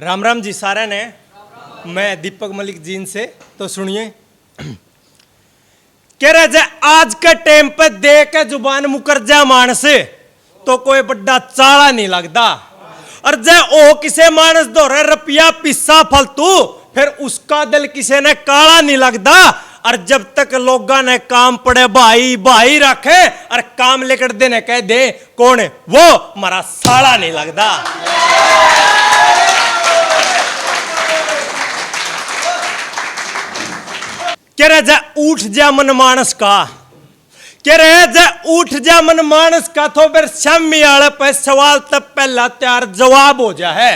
राम राम जी सारे ने। मैं दीपक मलिक जीन से। तो सुनिए, कह रहे जे आज के टाइम पे दे के जुबान मुकर जा मानस तो कोई बड़ा चाला नहीं लगता। और जे ओ किसे मानस दो रे रुपया पिस्सा फालतू, फिर उसका दिल किसे ने काला नहीं लगता। और जब तक लोगों ने काम पड़े भाई भाई रखे और काम लेकर देने कह दे कौन है वो हमारा साला नहीं लगता। कह रहे जा उठ जा मन मानस का, कह रहे जा उठ जा मन मानस का, तो फिर शामी आले पे सवाल तब पहला तैयार जवाब हो जा है।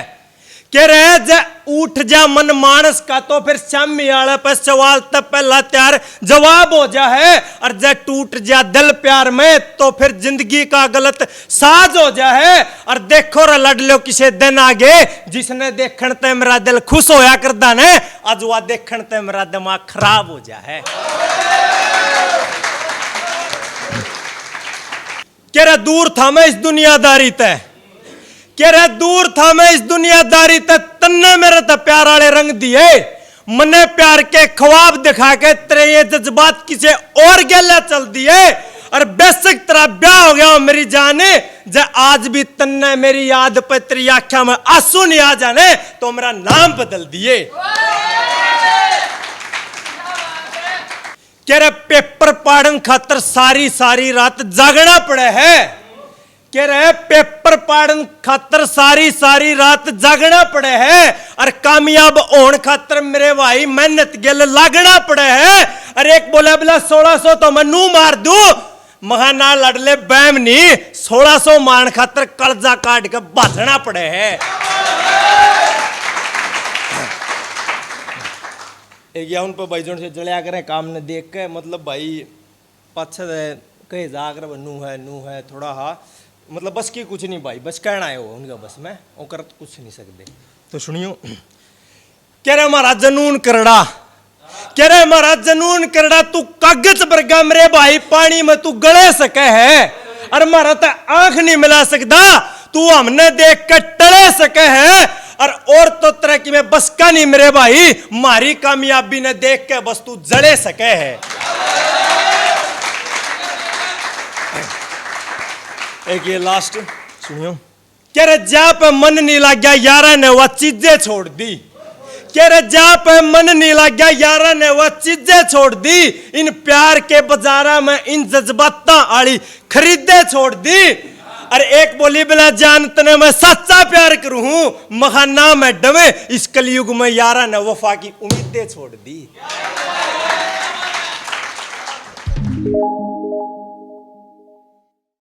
कह रहे जा उठ जा मन मानस का, तो फिर शामी आले पे सवाल तब पहला तैयार जवाब हो जा है। और जा टूट जा दिल प्यार में, तो फिर जिंदगी का गलत साज हो जा है। और देखो रे लड़ लो किसे दिन आगे, जिसने देखण ते मेरा दिल खुश होया करदा ने, आज वह देखण ते मेरा दिमाग खराब हो जा है। कह रहा दूर था मैं इस दुनियादारी ते, कह रहा दूर था मैं इस दुनियादारी ते, तन्ने मेरे ते प्यार वाले रंग दिए, मने प्यार के ख्वाब दिखा के तेरे ये जज्बात किसे और गले चल दिए। और बेशक तेरा ब्याह हो गया मेरी जाने, जे आज भी तन्ने मेरी याद पे तेरी आंखों में आंसू नहीं आ जाने, तो मेरा नाम बदल दिए। कह रहे पेपर पाड़न खातर सारी सारी रात जागना पड़े है, कह रहे पेपर पाड़न खातर सारी सारी रात जागना पड़े है। और कामयाब होने खातर मेरे भाई मेहनत गिल लागना पड़े है। और एक बोले बोला 1600 तो मैं नू मार दू, महाना लड़ले बैम नहीं, 1600 मारन खातर कलजा काट के बांधना पड़े है। एक या उन पर भाई जोन से जलिया करें काम ने देख के, मतलब भाई पाछे कहीं जाकर नू है थोड़ा हा, मतलब बस की कुछ नहीं भाई, बस कहना है वो उनका बस में वो कर कुछ नहीं सकते। तो सुनियो, कह रहे हमारा जनून करड़ा, कह रहे हमारा जनून करड़ा, तू कागज बरगा मेरे भाई पानी में तू गले सके है। और हमारा तो आंख नहीं मिला सकता, तू हमने देख कर टले सके है। और तो तरह की मैं बस का नहीं मेरे भाई, मारी कामयाबी ने देख के बस तू जड़े सके है। एक ये लास्ट सुनियो, कह रहे जा पे मन नहीं लग गया यारा ने वह चीजें छोड़ दी, कह रहे जा पे मन नहीं लग गया यारा ने वह चीजें छोड़ दी। इन प्यार के बाजारा में इन जज्बाता आली खरीदे छोड़ दी। और एक बोली बिना जानते ने मैं सच्चा प्यार करूं हूं, महाना में डमे इस कलयुग में यारा ने वफा की उम्मीदें छोड़ दी।